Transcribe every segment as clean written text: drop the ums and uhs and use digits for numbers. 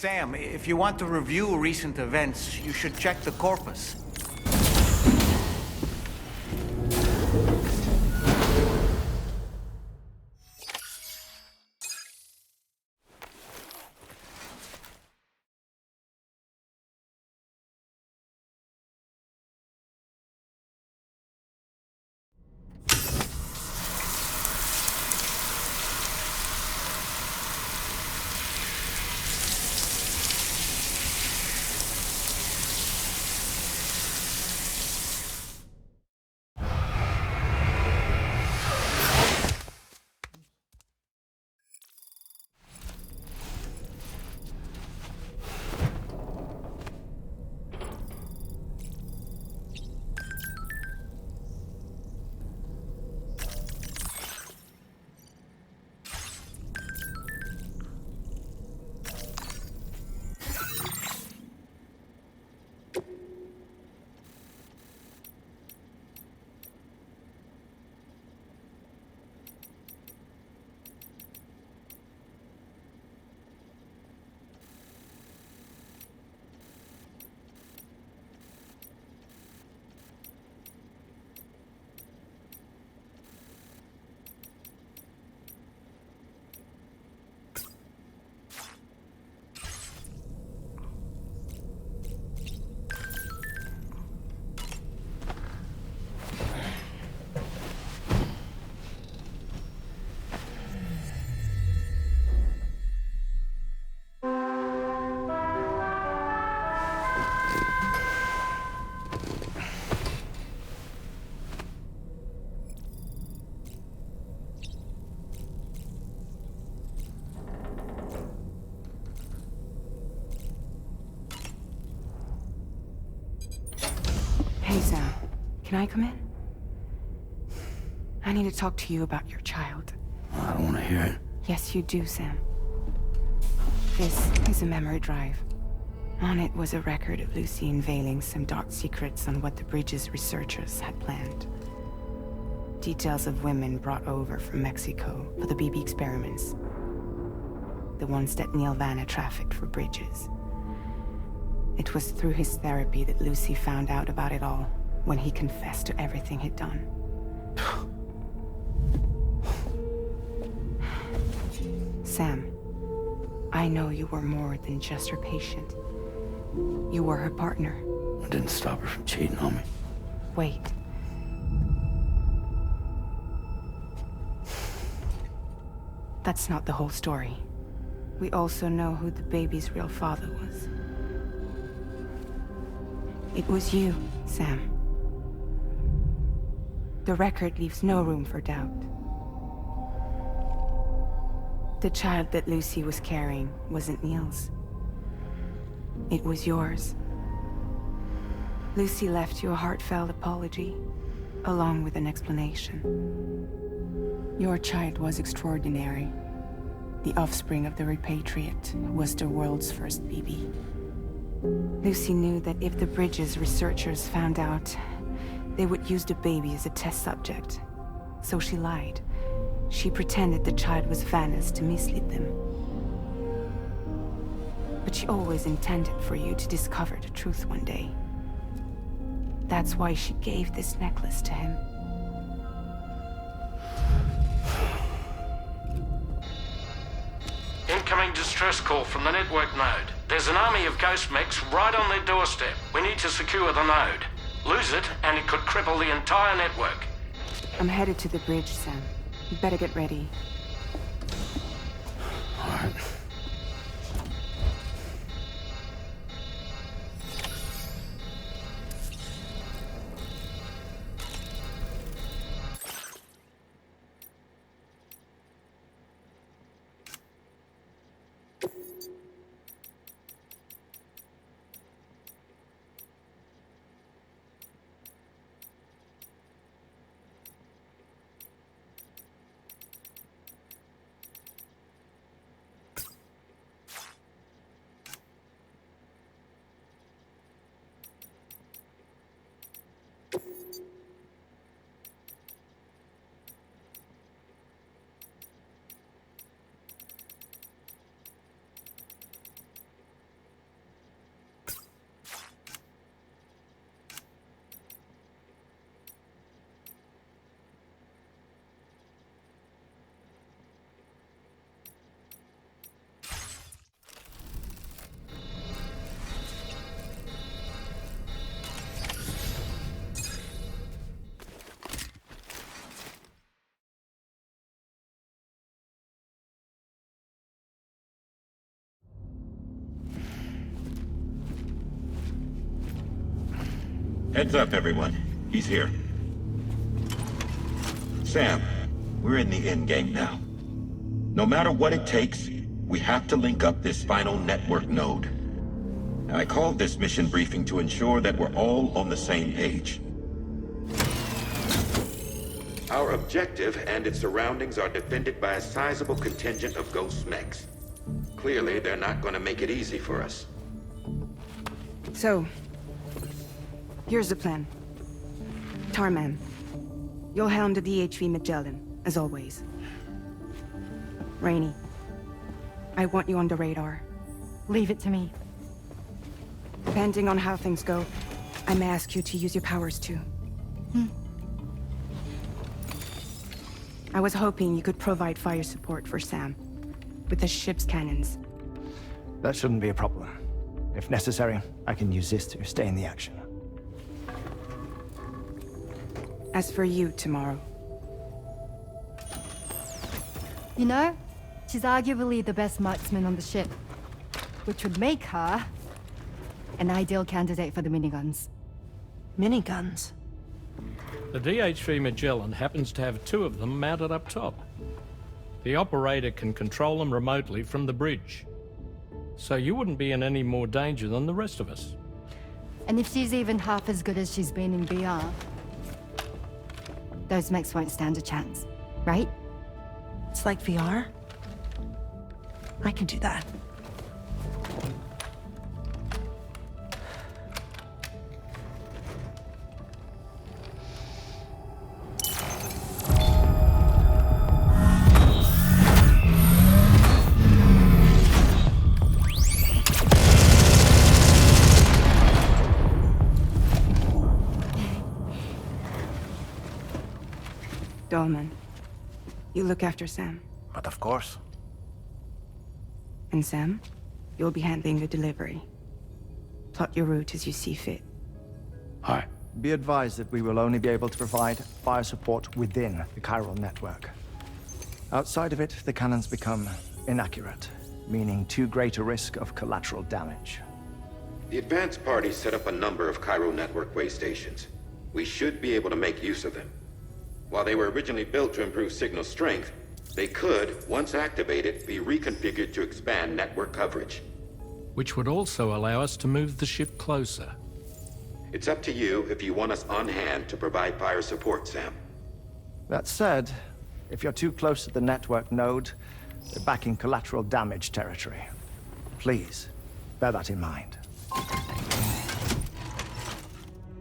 Sam, if you want to review recent events, you should check the corpus. Hey, Sam. Can I come in? I need to talk to you about your child. I don't want to hear it. Yes, you do, Sam. This is a memory drive. On it was a record of Lucy unveiling some dark secrets on what the Bridges researchers had planned. Details of women brought over from Mexico for the BB experiments. The ones that Neil Vanna trafficked for Bridges. It was through his therapy that Lucy found out about it all, when he confessed to everything he'd done. Sam, I know you were more than just her patient. You were her partner. I didn't stop her from cheating on me. Wait. That's not the whole story. We also know who the baby's real father was. It was you, Sam. The record leaves no room for doubt. The child that Lucy was carrying wasn't Neil's. It was yours. Lucy left you a heartfelt apology, along with an explanation. Your child was extraordinary. The offspring of the repatriate who was the world's first BB. Lucy knew that if the Bridges researchers found out, they would use the baby as a test subject. So she lied. She pretended the child was Vanna's to mislead them. But she always intended for you to discover the truth one day. That's why she gave this necklace to him. Incoming distress call from the network node. There's an army of ghost mechs right on their doorstep. We need to secure the node. Lose it, and it could cripple the entire network. I'm headed to the bridge, Sam. You better get ready. All right. Heads up, everyone. He's here. Sam, we're in the endgame now. No matter what it takes, we have to link up this final network node. I called this mission briefing to ensure that we're all on the same page. Our objective and its surroundings are defended by a sizable contingent of ghost mechs. Clearly, they're not going to make it easy for us. So, here's the plan. Tarman, you'll helm the DHV Magellan, as always. Rainey, I want you on the radar. Leave it to me. Depending on how things go, I may ask you to use your powers too. I was hoping you could provide fire support for Sam, with the ship's cannons. That shouldn't be a problem. If necessary, I can use this to stay in the action. As for you, tomorrow. You know, she's arguably the best marksman on the ship, which would make her an ideal candidate for the miniguns. Miniguns? The DHV Magellan happens to have 2 of them mounted up top. The operator can control them remotely from the bridge. So you wouldn't be in any more danger than the rest of us. And if she's even half as good as she's been in VR, those mechs won't stand a chance, right? It's like VR? I can do that. Dolman, you look after Sam. But of course. And Sam, you'll be handling the delivery. Plot your route as you see fit. All right. Be advised that we will only be able to provide fire support within the chiral network. Outside of it, the cannons become inaccurate, meaning too great a risk of collateral damage. The advanced party set up a number of chiral network way stations. We should be able to make use of them. While they were originally built to improve signal strength, they could, once activated, be reconfigured to expand network coverage. Which would also allow us to move the ship closer. It's up to you if you want us on hand to provide fire support, Sam. That said, if you're too close to the network node, we're back in collateral damage territory. Please, bear that in mind.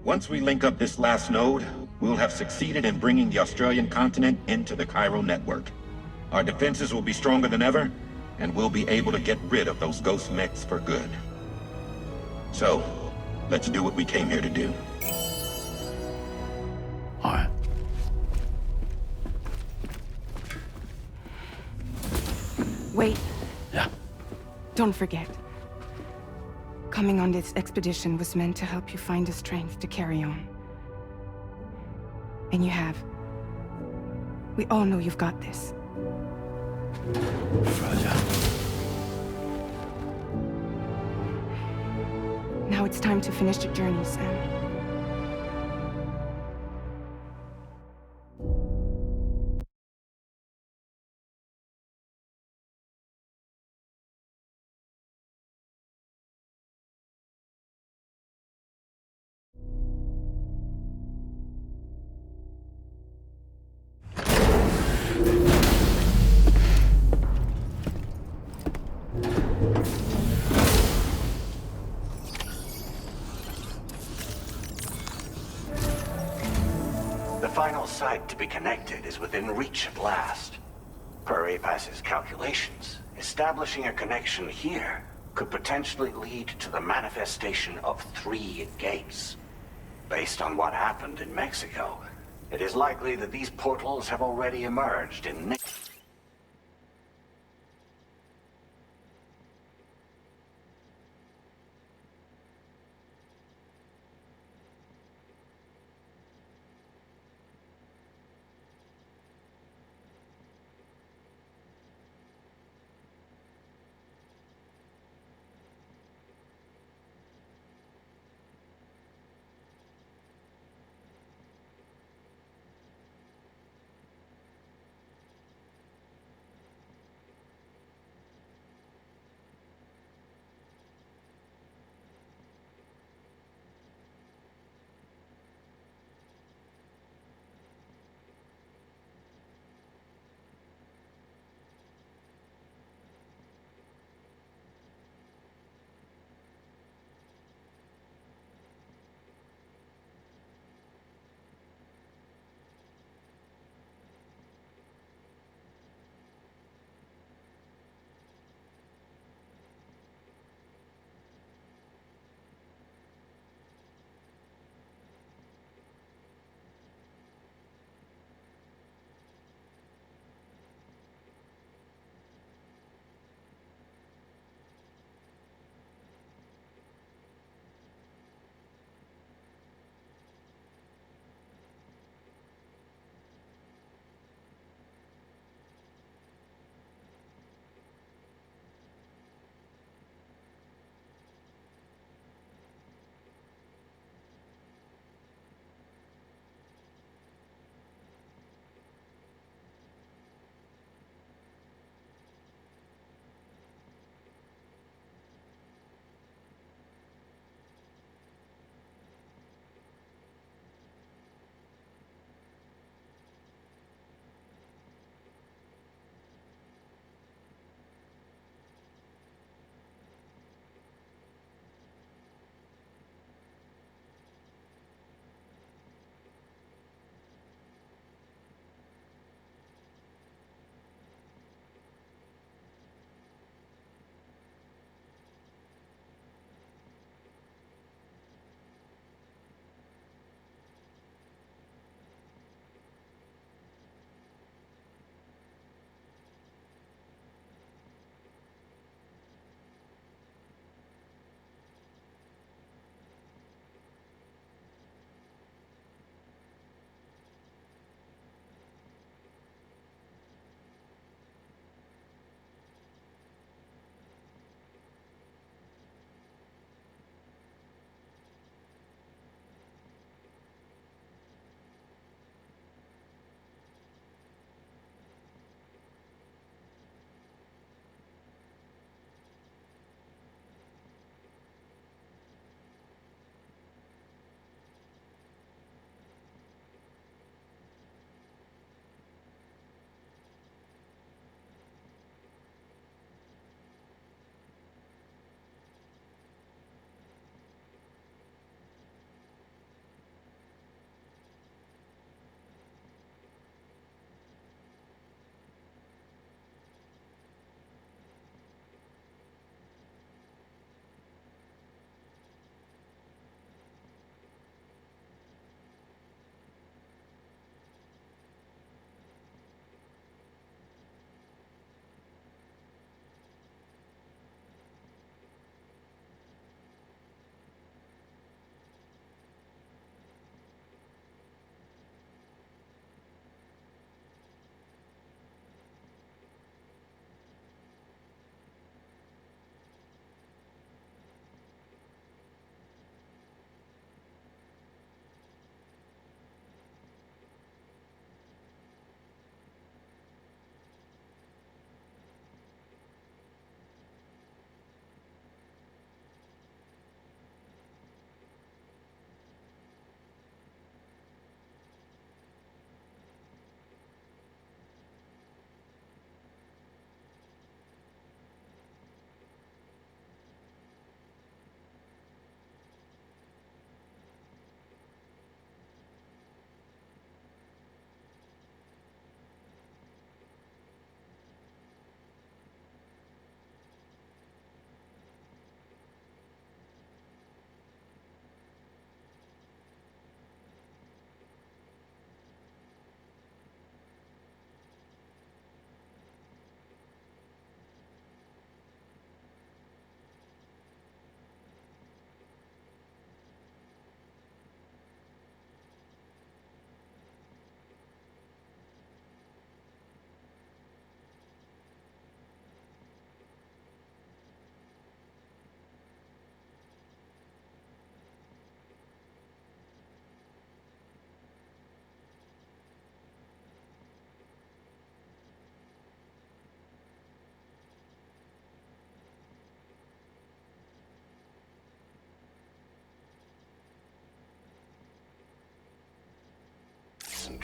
Once we link up this last node, we'll have succeeded in bringing the Australian continent into the chiral network. Our defenses will be stronger than ever, and we'll be able to get rid of those ghost mechs for good. So, let's do what we came here to do. All right. Wait, Yeah. don't forget. Coming on this expedition was meant to help you find the strength to carry on. And you have. We all know you've got this. Roger. Now it's time to finish the journey, Sam. The final site to be connected is within reach at last. Per APAS's calculations, establishing a connection here could potentially lead to the manifestation of 3 gates. Based on what happened in Mexico, it is likely that these portals have already emerged in...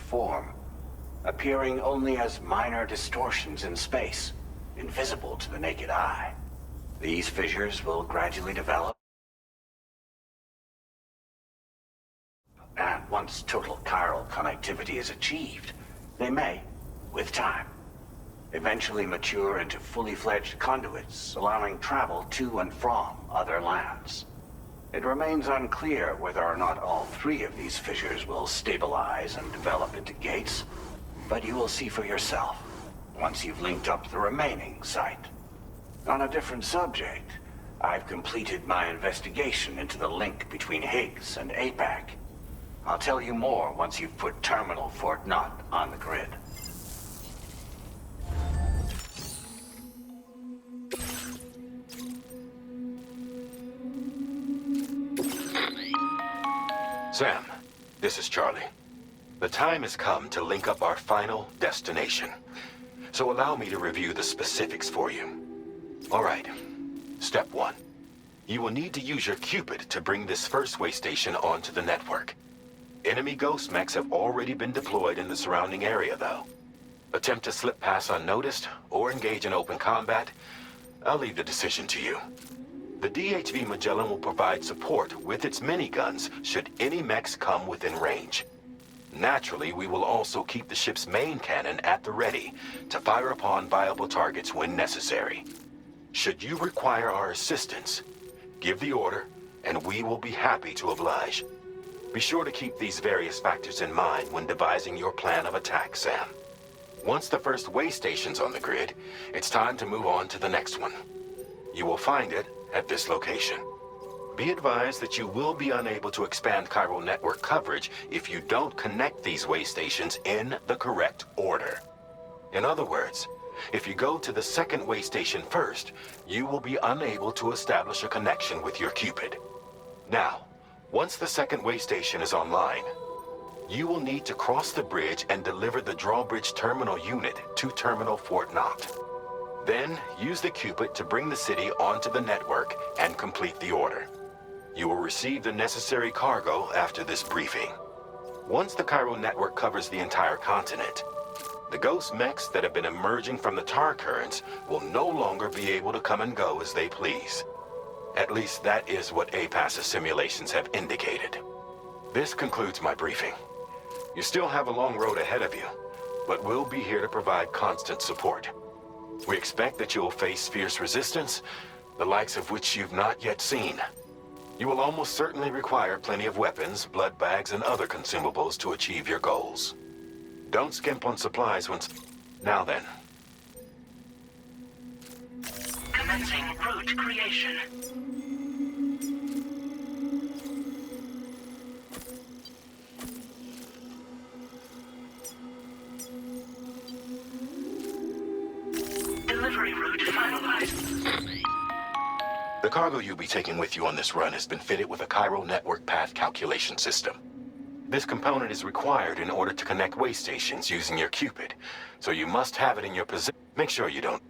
form, appearing only as minor distortions in space, invisible to the naked eye. These fissures will gradually develop, and once total chiral connectivity is achieved, they may, with time, eventually mature into fully fledged conduits, allowing travel to and from other lands. It remains unclear whether or not all three of these fissures will stabilize and develop into gates, but you will see for yourself once you've linked up the remaining site. On a different subject, I've completed my investigation into the link between Higgs and APAC. I'll tell you more once you've put Terminal Fort Knott on the grid. Sam, this is Charlie. The time has come to link up our final destination. So allow me to review the specifics for you. All right. Step 1. You will need to use your Cupid to bring this first way station onto the network. Enemy ghost mechs have already been deployed in the surrounding area, though. Attempt to slip past unnoticed or engage in open combat, I'll leave the decision to you. The DHV Magellan will provide support with its miniguns should any mechs come within range. Naturally, we will also keep the ship's main cannon at the ready to fire upon viable targets when necessary. Should you require our assistance, give the order, and we will be happy to oblige. Be sure to keep these various factors in mind when devising your plan of attack, Sam. Once the first way station's on the grid, it's time to move on to the next one. You will find it at this location. Be advised that you will be unable to expand chiral network coverage if you don't connect these way stations in the correct order. In other words, if you go to the second way station first, you will be unable to establish a connection with your Cupid. Now, once the second way station is online, you will need to cross the bridge and deliver the drawbridge terminal unit to Terminal Fort Knott. Then, use the Cupid to bring the city onto the network and complete the order. You will receive the necessary cargo after this briefing. Once the chiral network covers the entire continent, the ghost mechs that have been emerging from the tar currents will no longer be able to come and go as they please. At least that is what APAS's simulations have indicated. This concludes my briefing. You still have a long road ahead of you, but we'll be here to provide constant support. We expect that you will face fierce resistance, the likes of which you've not yet seen. You will almost certainly require plenty of weapons, blood bags, and other consumables to achieve your goals. Don't skimp on supplies once... Now then. Commencing route creation. Delivery route finalized. The cargo you'll be taking with you on this run has been fitted with a chiral network path calculation system. This component is required in order to connect way stations using your Cupid, so you must have it in your possession. Make sure you don't.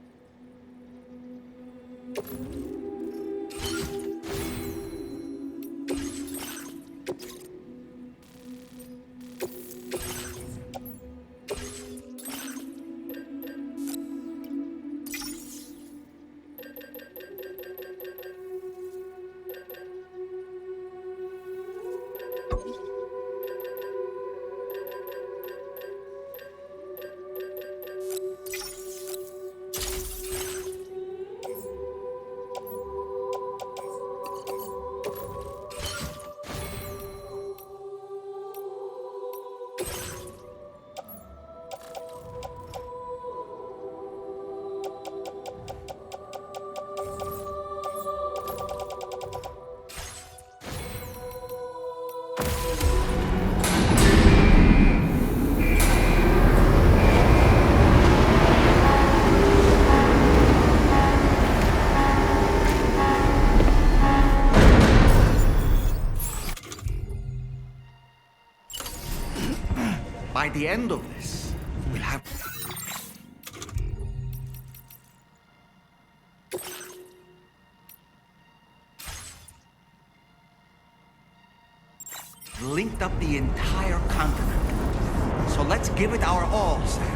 By the end of this, we'll have... linked up the entire continent. So let's give it our all, Sam.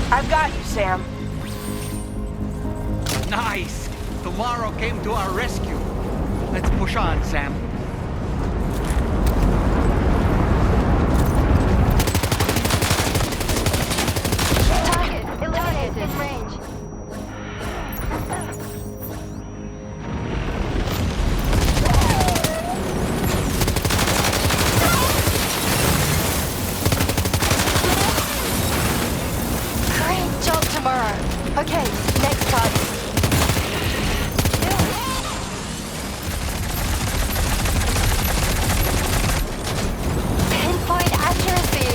I've got you, Sam. Nice! Tomorrow came to our rescue. Let's push on, Sam. Target eliminated in range. Great job tomorrow. Okay, next target. Pinpoint accuracy.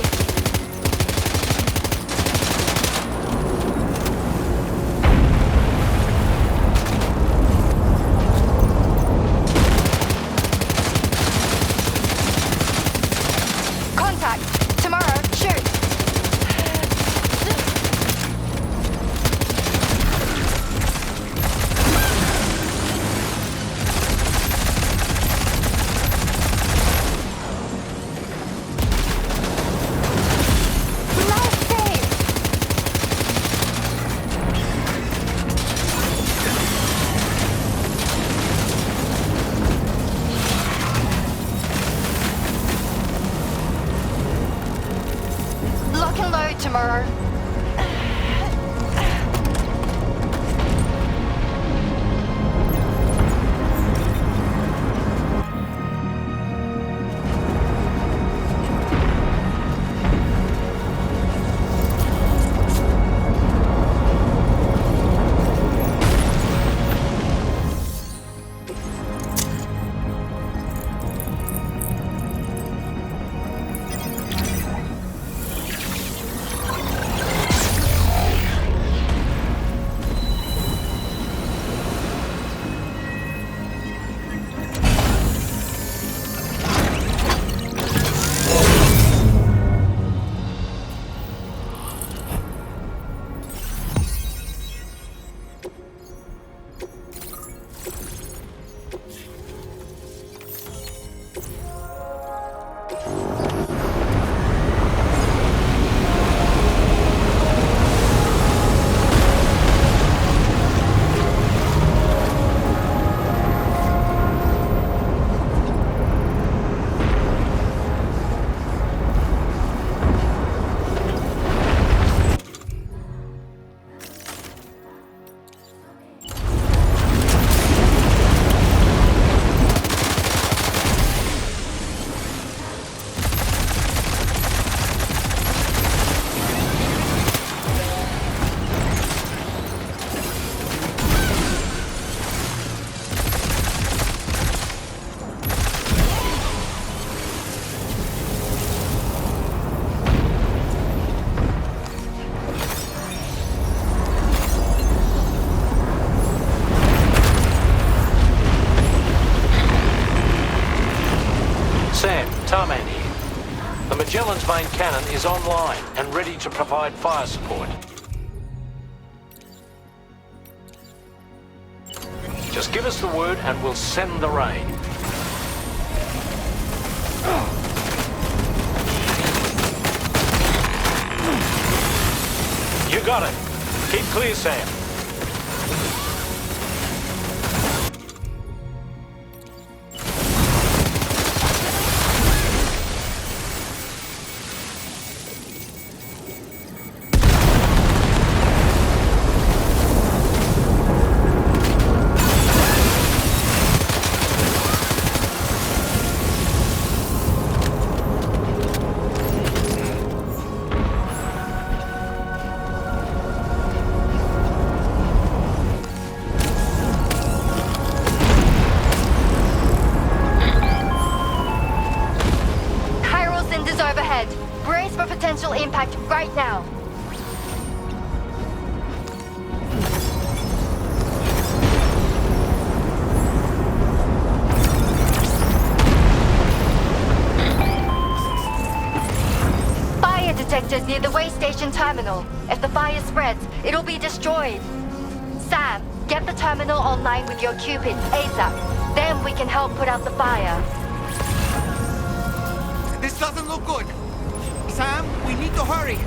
Contact. Tomorrow, shoot. Nice save. Lock and load tomorrow. Stranding's main cannon is online and ready to provide fire support. Just give us the word and we'll send the rain. You got it. Keep clear, Sam. Potential impact right now. Fire detectors near the way station terminal. If the fire spreads, it'll be destroyed. Sam, get the terminal online with your Cupid ASAP. Then we can help put out the fire. This doesn't look good. Sam, we need to hurry.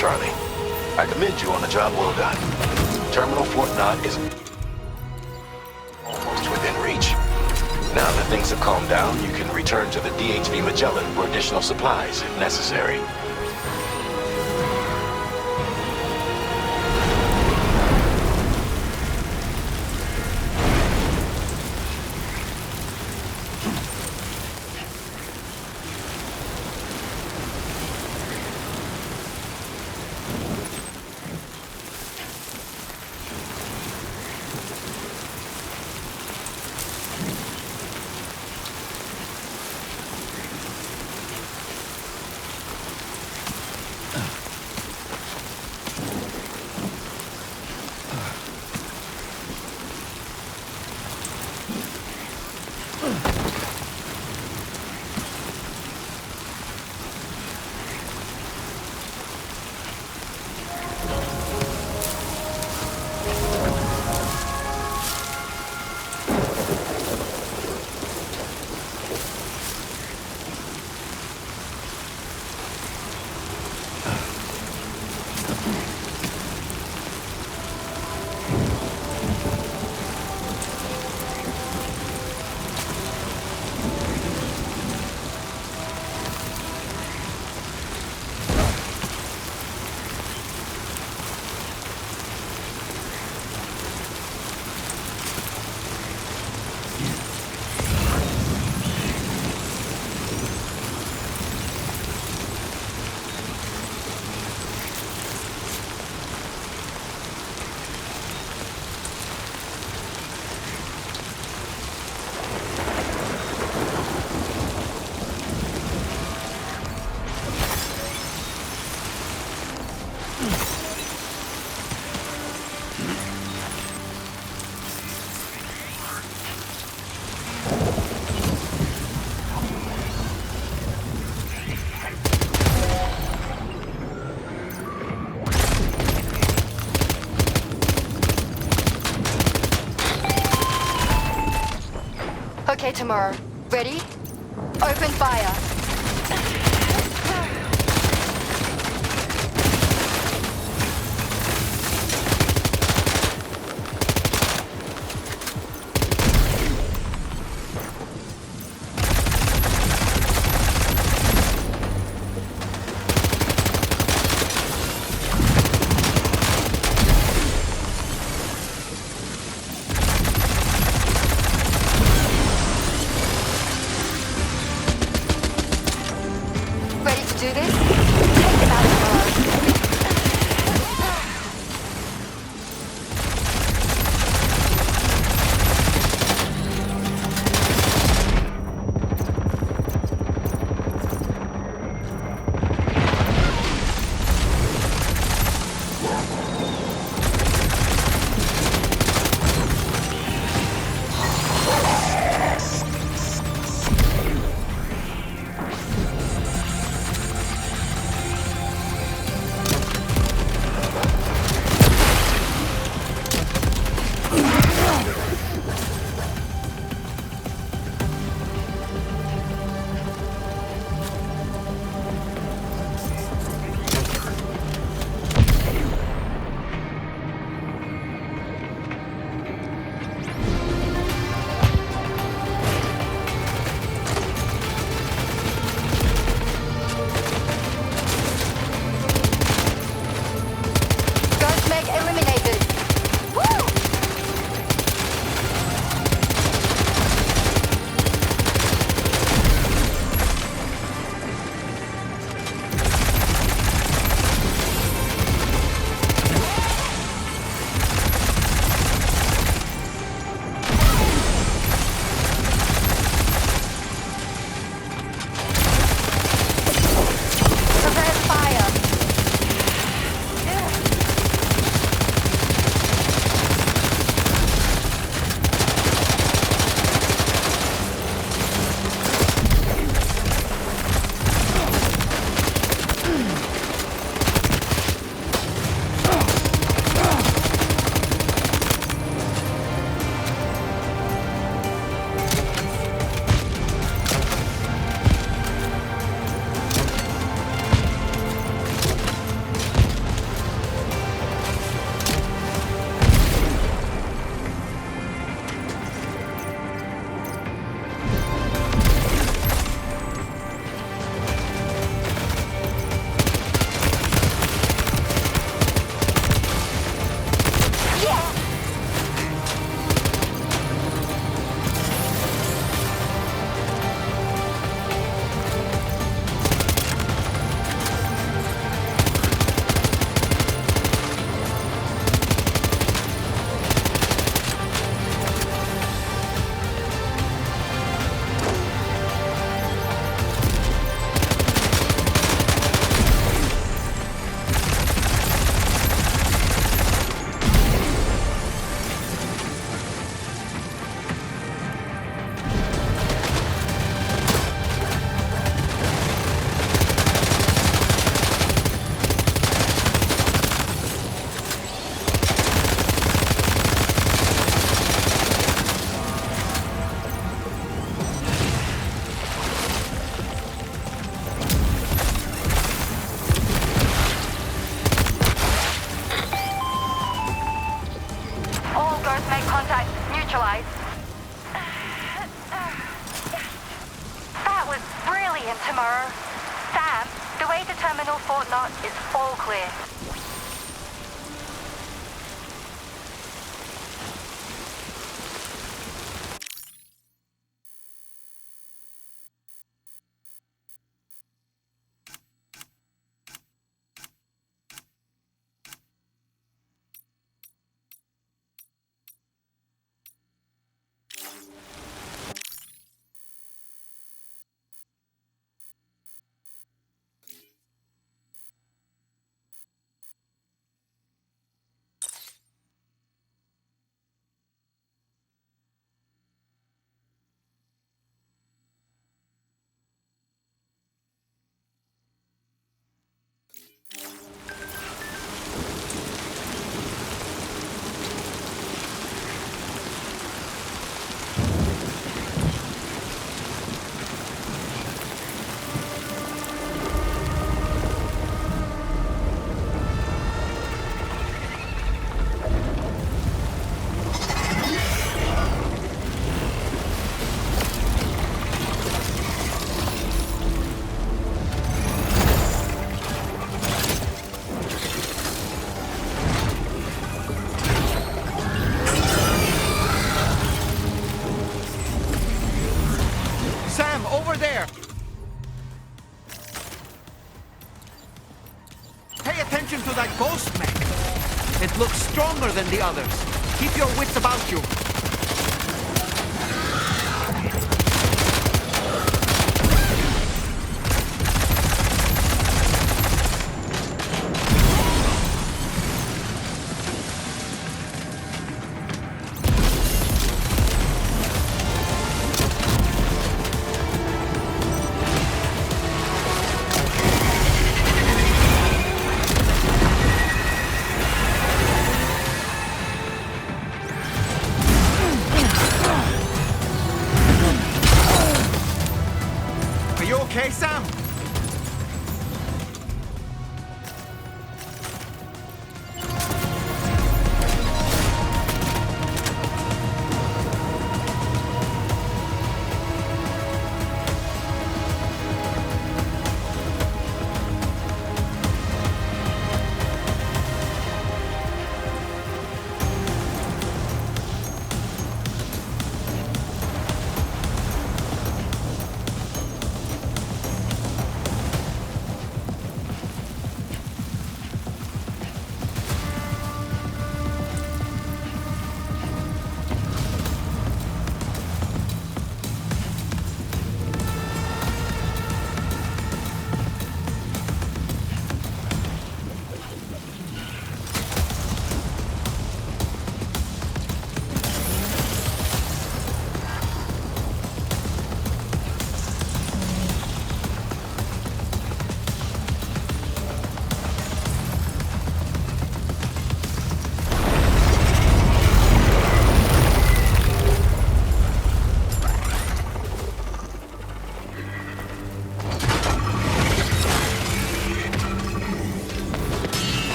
Charlie. I commend you on a job well done. Terminal Fort Knott is almost within reach. Now that things have calmed down, you can return to the DHV Magellan for additional supplies if necessary. Okay, Tamara. Ready? Open fire. brilliant tomorrow. Sam, the way to Terminal Fort Knott is all clear. Sam, over there! Pay attention to that ghost mech. It looks stronger than the others. Keep your wits about you. Are you okay, Sam?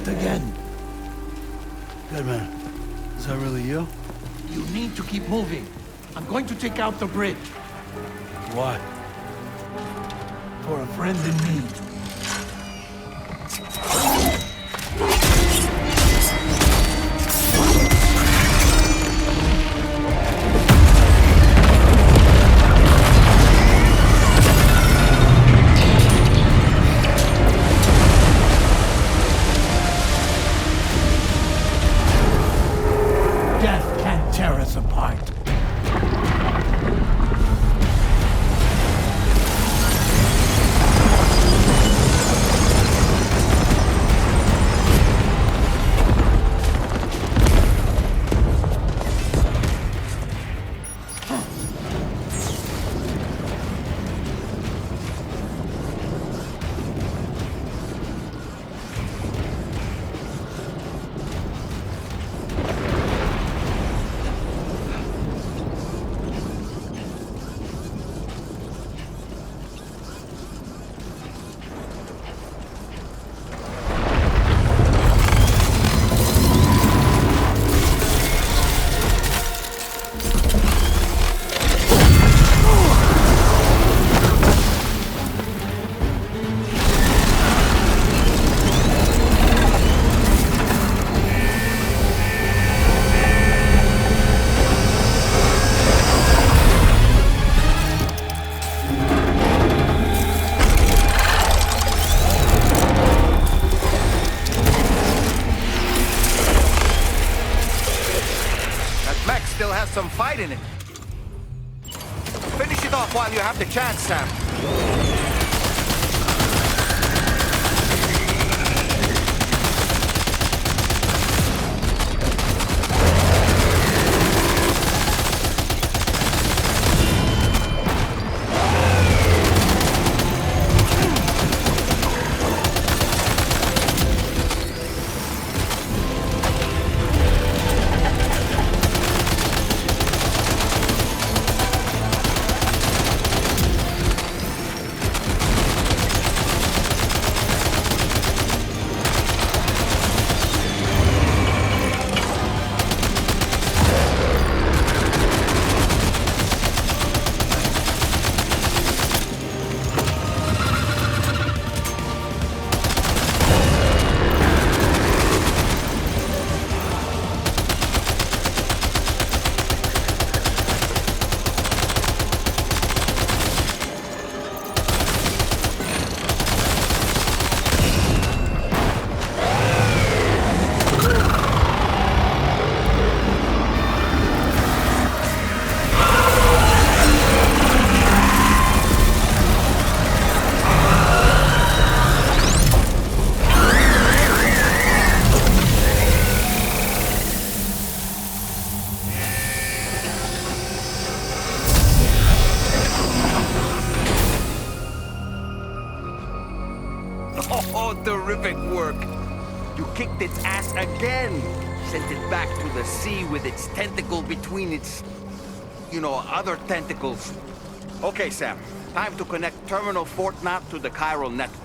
Again. Deadman, is that really you? You need to keep moving. I'm going to take out the bridge. Why? For a friend in need. Death can't tear us apart. some fight in it. Finish it off while you have the chance, Sam. Oh, terrific work. You kicked its ass again. Sent it back to the sea with its tentacle between its, other tentacles. Okay, Sam. Time to connect Terminal Fort Knot to the chiral network.